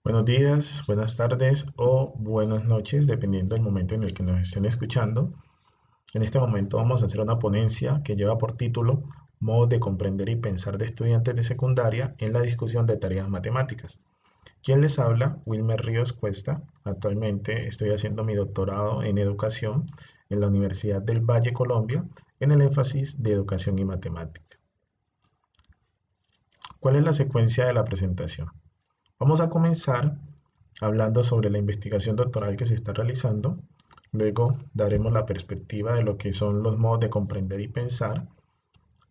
Buenos días, buenas tardes o buenas noches, dependiendo del momento en el que nos estén escuchando. En este momento vamos a hacer una ponencia que lleva por título Modos de comprender y pensar de estudiantes de secundaria en la discusión de tareas matemáticas. ¿Quién les habla? Wilmer Ríos Cuesta. Actualmente estoy haciendo mi doctorado en educación en la Universidad del Valle, Colombia, en el énfasis de educación y matemática. ¿Cuál es la secuencia de la presentación? Vamos a comenzar hablando sobre la investigación doctoral que se está realizando. Luego daremos la perspectiva de lo que son los modos de comprender y pensar.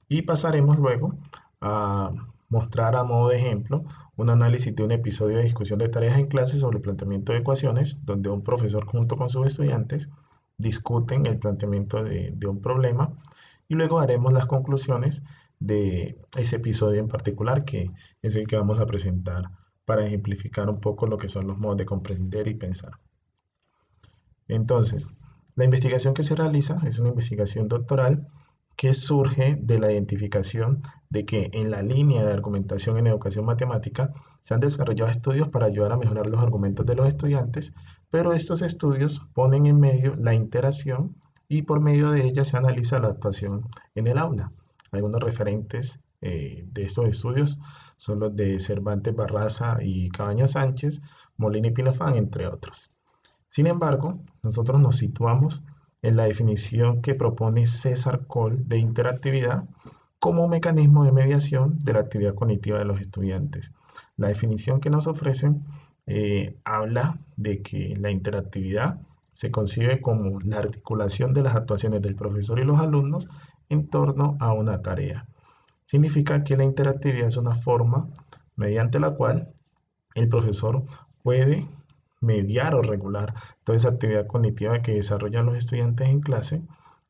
Y pasaremos luego a mostrar a modo de ejemplo un análisis de un episodio de discusión de tareas en clase sobre el planteamiento de ecuaciones, donde un profesor junto con sus estudiantes discuten el planteamiento de un problema y luego haremos las conclusiones de ese episodio en particular, que es el que vamos a presentar para ejemplificar un poco lo que son los modos de comprender y pensar. Entonces, la investigación que se realiza es una investigación doctoral que surge de la identificación de que en la línea de argumentación en educación matemática se han desarrollado estudios para ayudar a mejorar los argumentos de los estudiantes, pero estos estudios ponen en medio la interacción y por medio de ella se analiza la actuación en el aula. Algunos referentes de estos estudios son los de Cervantes Barraza y Cabañas Sánchez, Molina y Pilafán, entre otros. Sin embargo, nosotros nos situamos en la definición que propone César Cole de interactividad como un mecanismo de mediación de la actividad cognitiva de los estudiantes. La definición que nos ofrecen habla de que la interactividad se concibe como la articulación de las actuaciones del profesor y los alumnos en torno a una tarea. Significa que la interactividad es una forma mediante la cual el profesor puede mediar o regular toda esa actividad cognitiva que desarrollan los estudiantes en clase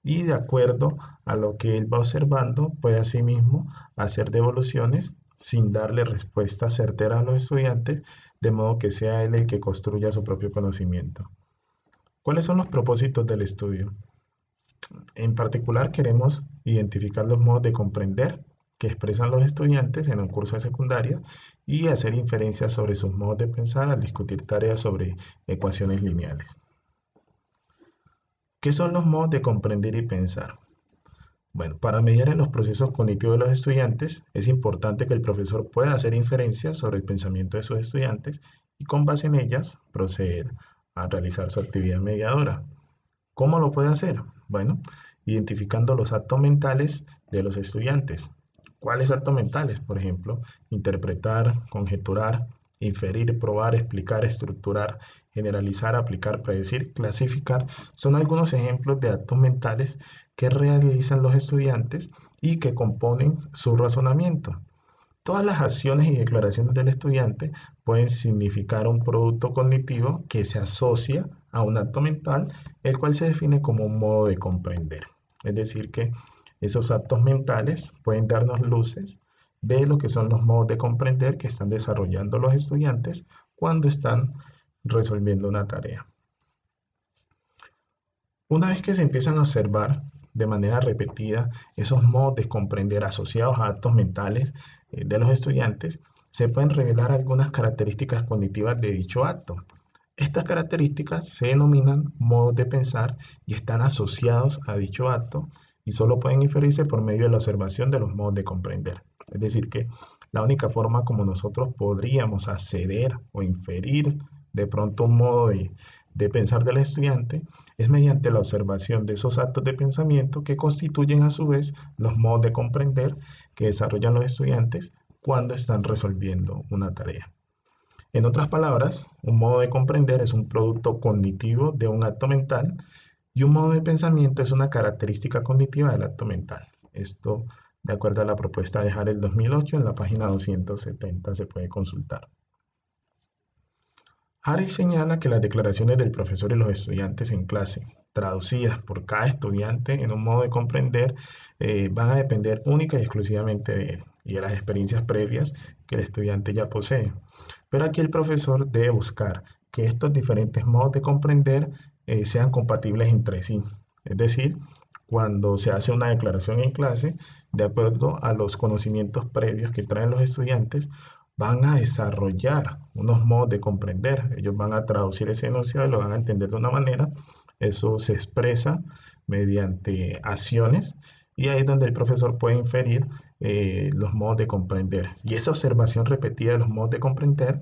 y de acuerdo a lo que él va observando puede asimismo hacer devoluciones sin darle respuestas certeras a los estudiantes, de modo que sea él el que construya su propio conocimiento. ¿Cuáles son los propósitos del estudio? En particular, queremos identificar los modos de comprender que expresan los estudiantes en un curso de secundaria y hacer inferencias sobre sus modos de pensar al discutir tareas sobre ecuaciones lineales. ¿Qué son los modos de comprender y pensar? Bueno, para mediar en los procesos cognitivos de los estudiantes, es importante que el profesor pueda hacer inferencias sobre el pensamiento de sus estudiantes y con base en ellas proceder a realizar su actividad mediadora. ¿Cómo lo puede hacer? Bueno, identificando los actos mentales de los estudiantes. ¿Cuáles actos mentales? Por ejemplo, interpretar, conjeturar, inferir, probar, explicar, estructurar, generalizar, aplicar, predecir, clasificar. Son algunos ejemplos de actos mentales que realizan los estudiantes y que componen su razonamiento. Todas las acciones y declaraciones del estudiante pueden significar un producto cognitivo que se asocia a un acto mental, el cual se define como un modo de comprender. Es decir, que esos actos mentales pueden darnos luces de lo que son los modos de comprender que están desarrollando los estudiantes cuando están resolviendo una tarea. Una vez que se empiezan a observar de manera repetida esos modos de comprender asociados a actos mentales de los estudiantes, se pueden revelar algunas características cognitivas de dicho acto. Estas características se denominan modos de pensar y están asociados a dicho acto y solo pueden inferirse por medio de la observación de los modos de comprender. Es decir, que la única forma como nosotros podríamos acceder o inferir de pronto un modo de pensar del estudiante es mediante la observación de esos actos de pensamiento que constituyen a su vez los modos de comprender que desarrollan los estudiantes cuando están resolviendo una tarea. En otras palabras, un modo de comprender es un producto cognitivo de un acto mental y un modo de pensamiento es una característica cognitiva del acto mental. Esto de acuerdo a la propuesta de Harel 2008 en la página 270 se puede consultar. Harris señala que las declaraciones del profesor y los estudiantes en clase, traducidas por cada estudiante en un modo de comprender, van a depender única y exclusivamente de él y de las experiencias previas que el estudiante ya posee. Pero aquí el profesor debe buscar que estos diferentes modos de comprender sean compatibles entre sí. Es decir, cuando se hace una declaración en clase, de acuerdo a los conocimientos previos que traen los estudiantes, van a desarrollar unos modos de comprender. Ellos van a traducir ese enunciado y lo van a entender de una manera. Eso se expresa mediante acciones y ahí es donde el profesor puede inferir los modos de comprender. Y esa observación repetida de los modos de comprender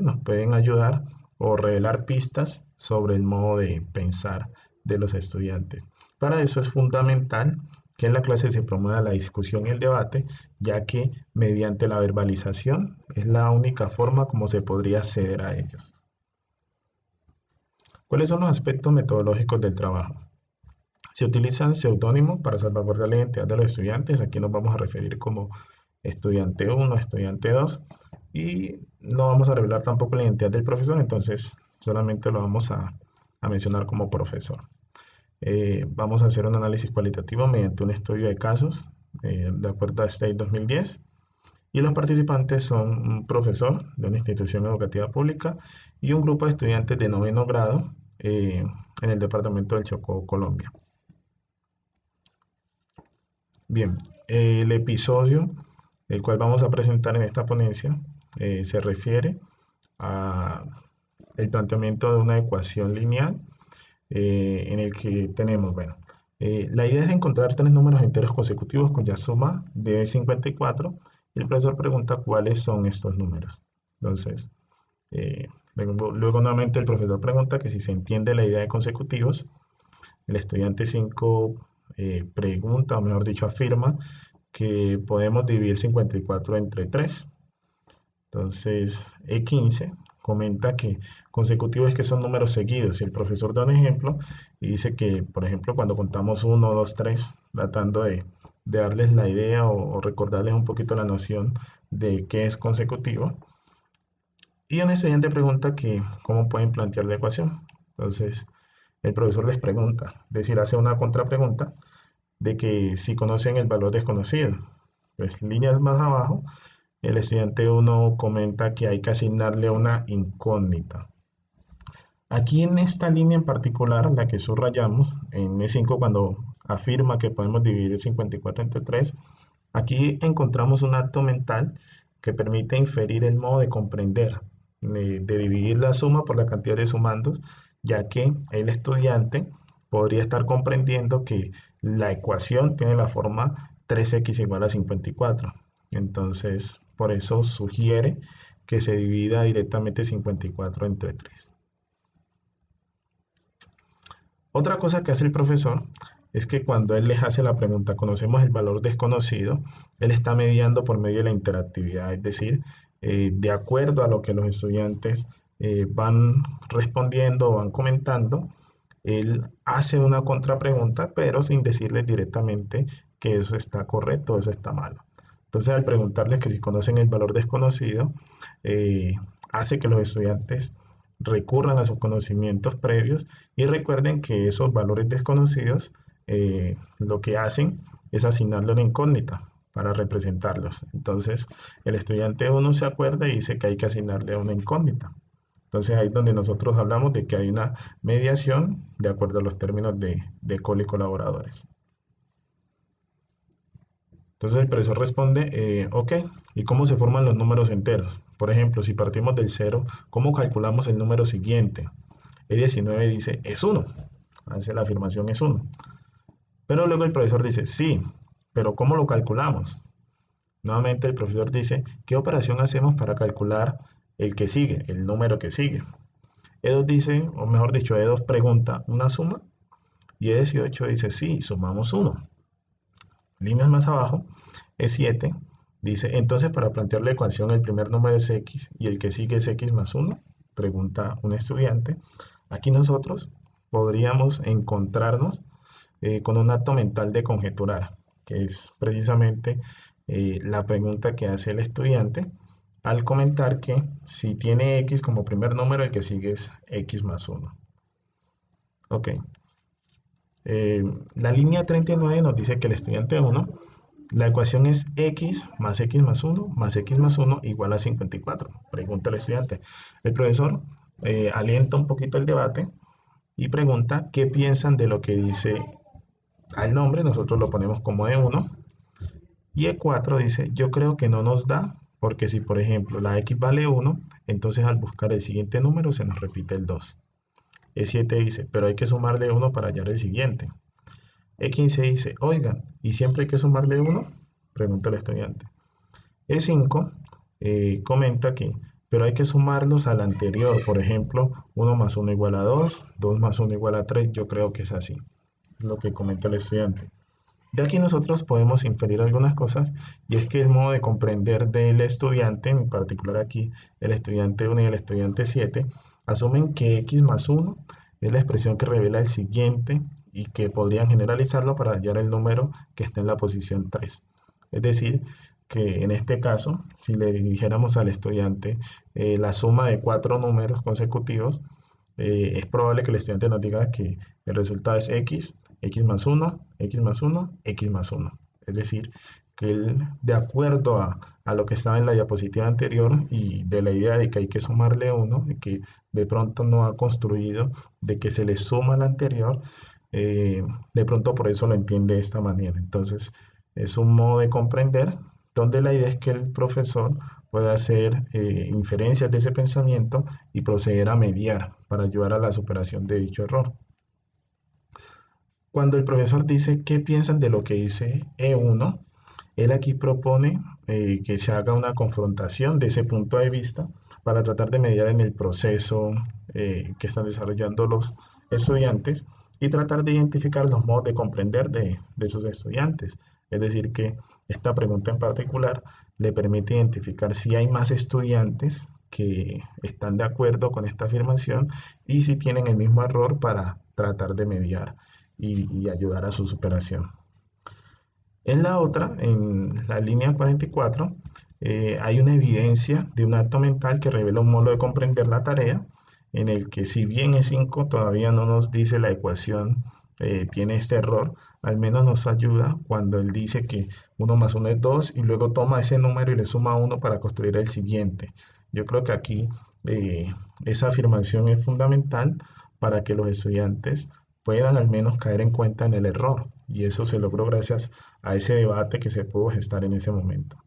nos pueden ayudar o revelar pistas sobre el modo de pensar de los estudiantes. Para eso es fundamental que en la clase se promueva la discusión y el debate, ya que mediante la verbalización es la única forma como se podría acceder a ellos. ¿Cuáles son los aspectos metodológicos del trabajo? Se utilizan seudónimos para salvaguardar la identidad de los estudiantes. Aquí nos vamos a referir como estudiante 1, estudiante 2 y no vamos a revelar tampoco la identidad del profesor, entonces solamente lo vamos a mencionar como profesor. Vamos a hacer un análisis cualitativo mediante un estudio de casos de acuerdo a STATE 2010 y los participantes son un profesor de una institución educativa pública y un grupo de estudiantes de noveno grado en el departamento del Chocó, Colombia. Bien, el episodio el cual vamos a presentar en esta ponencia se refiere a el planteamiento de una ecuación lineal en el que tenemos, bueno, la idea es encontrar tres números enteros consecutivos cuya suma de 54 y el profesor pregunta cuáles son estos números. Entonces, luego nuevamente el profesor pregunta que si se entiende la idea de consecutivos, el estudiante 5 pregunta, o mejor dicho, afirma que podemos dividir 54 entre 3. Entonces, E15 comenta que consecutivos es que son números seguidos. Y el profesor da un ejemplo y dice que, por ejemplo, cuando contamos 1, 2, 3, tratando de darles la idea o recordarles un poquito la noción de qué es consecutivo. Y un estudiante pregunta que cómo pueden plantear la ecuación. Entonces, el profesor les pregunta, es decir, hace una contrapregunta de que si conocen el valor desconocido. Pues líneas más abajo, el estudiante 1 comenta que hay que asignarle una incógnita. Aquí en esta línea en particular, la que subrayamos, en E5 cuando afirma que podemos dividir 54 entre 3, aquí encontramos un acto mental que permite inferir el modo de comprender, de dividir la suma por la cantidad de sumandos, ya que el estudiante podría estar comprendiendo que la ecuación tiene la forma 3x igual a 54. Entonces, por eso sugiere que se divida directamente 54 entre 3. Otra cosa que hace el profesor es que cuando él les hace la pregunta, ¿conocemos el valor desconocido? Él está mediando por medio de la interactividad, es decir, de acuerdo a lo que los estudiantes van respondiendo o van comentando, él hace una contrapregunta, pero sin decirles directamente que eso está correcto o eso está malo. Entonces, al preguntarles que si conocen el valor desconocido, hace que los estudiantes recurran a sus conocimientos previos y recuerden que esos valores desconocidos lo que hacen es asignarle una incógnita para representarlos. Entonces, el estudiante 1 se acuerda y dice que hay que asignarle una incógnita. Entonces, ahí es donde nosotros hablamos de que hay una mediación de acuerdo a los términos de col y colaboradores. Entonces el profesor responde, ok, ¿y cómo se forman los números enteros? Por ejemplo, si partimos del 0, ¿cómo calculamos el número siguiente? E19 dice, es 1. Hace la afirmación, es 1. Pero luego el profesor dice, sí, pero ¿cómo lo calculamos? Nuevamente el profesor dice, ¿qué operación hacemos para calcular el que sigue, el número que sigue? E2 dice, o mejor dicho, E2 pregunta, ¿una suma? Y E18 dice, sí, sumamos 1. Líneas más abajo, E7 dice, entonces para plantear la ecuación el primer número es x y el que sigue es x más 1, pregunta un estudiante. Aquí nosotros podríamos encontrarnos con un acto mental de conjeturar, que es precisamente la pregunta que hace el estudiante al comentar que si tiene x como primer número, el que sigue es x más 1. Ok. La línea 39 nos dice que el estudiante 1, la ecuación es x más 1 más x más 1 igual a 54. Pregunta el estudiante. El profesor alienta un poquito el debate y pregunta qué piensan de lo que dice al nombre. Nosotros lo ponemos como E1. Y E4 dice, yo creo que no nos da porque si por ejemplo la x vale 1, entonces al buscar el siguiente número se nos repite el 2. E7 dice, pero hay que sumarle 1 para hallar el siguiente. E15 dice, oigan, ¿y siempre hay que sumarle 1? Pregunta el estudiante. E5 comenta que, pero hay que sumarlos al anterior. Por ejemplo, 1 más 1 igual a 2, 2 más 1 igual a 3. Yo creo que es así, es lo que comenta el estudiante. De aquí nosotros podemos inferir algunas cosas, y es que el modo de comprender del estudiante, en particular aquí el estudiante 1 y el estudiante 7, asumen que x más 1 es la expresión que revela el siguiente y que podrían generalizarlo para hallar el número que está en la posición 3. Es decir, que en este caso, si le dijéramos al estudiante la suma de 4 números consecutivos, es probable que el estudiante nos diga que el resultado es x, x más 1, x más 1, x más 1. Es decir, que él, de acuerdo a lo que estaba en la diapositiva anterior y de la idea de que hay que sumarle 1, y que de pronto no ha construido de que se le suma al anterior, de pronto por eso lo entiende de esta manera. Entonces, es un modo de comprender donde la idea es que el profesor pueda hacer inferencias de ese pensamiento y proceder a mediar para ayudar a la superación de dicho error. Cuando el profesor dice qué piensan de lo que dice E1, él aquí propone que se haga una confrontación de ese punto de vista para tratar de mediar en el proceso que están desarrollando los estudiantes y tratar de identificar los modos de comprender de esos estudiantes. Es decir, que esta pregunta en particular le permite identificar si hay más estudiantes que están de acuerdo con esta afirmación y si tienen el mismo error para tratar de mediar y ayudar a su superación. En la otra, en la línea 44, hay una evidencia de un acto mental que revela un modo de comprender la tarea, en el que si bien E5 todavía no nos dice la ecuación, tiene este error, al menos nos ayuda cuando él dice que 1 más 1 es 2 y luego toma ese número y le suma 1 para construir el siguiente. Yo creo que aquí esa afirmación es fundamental para que los estudiantes puedan al menos caer en cuenta en el error, y eso se logró gracias a ese debate que se pudo gestar en ese momento.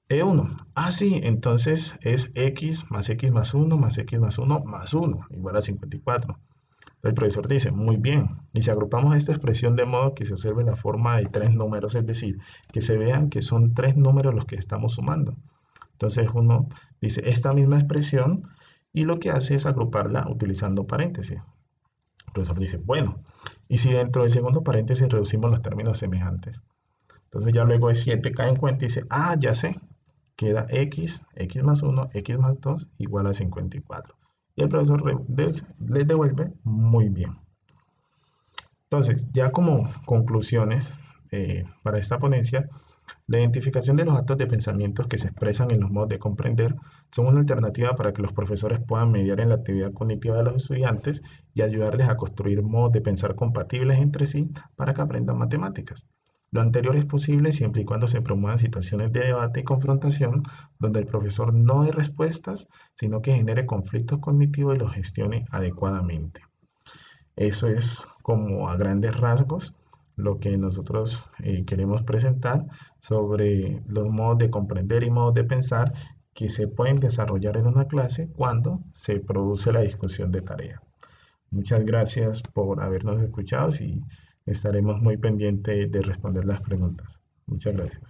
E1. Ah, sí, entonces es x más 1 más x más 1 más 1 igual a 54. El profesor dice, muy bien, y si agrupamos esta expresión de modo que se observe la forma de 3 números, es decir, que se vean que son 3 números los que estamos sumando. Entonces uno dice esta misma expresión y lo que hace es agruparla utilizando paréntesis. El profesor dice, bueno, y si dentro del segundo paréntesis reducimos los términos semejantes. Entonces ya luego de 7 cae en cuenta y dice, ah, ya sé, queda x, x más 1, x más 2 igual a 54. Y el profesor les devuelve muy bien. Entonces, ya como conclusiones para esta ponencia, la identificación de los actos de pensamientos que se expresan en los modos de comprender son una alternativa para que los profesores puedan mediar en la actividad cognitiva de los estudiantes y ayudarles a construir modos de pensar compatibles entre sí para que aprendan matemáticas. Lo anterior es posible siempre y cuando se promuevan situaciones de debate y confrontación donde el profesor no dé respuestas, sino que genere conflictos cognitivos y los gestione adecuadamente. Eso es como a grandes rasgos lo que nosotros queremos presentar sobre los modos de comprender y modos de pensar que se pueden desarrollar en una clase cuando se produce la discusión de tarea. Muchas gracias por habernos escuchado y estaremos muy pendientes de responder las preguntas. Muchas gracias.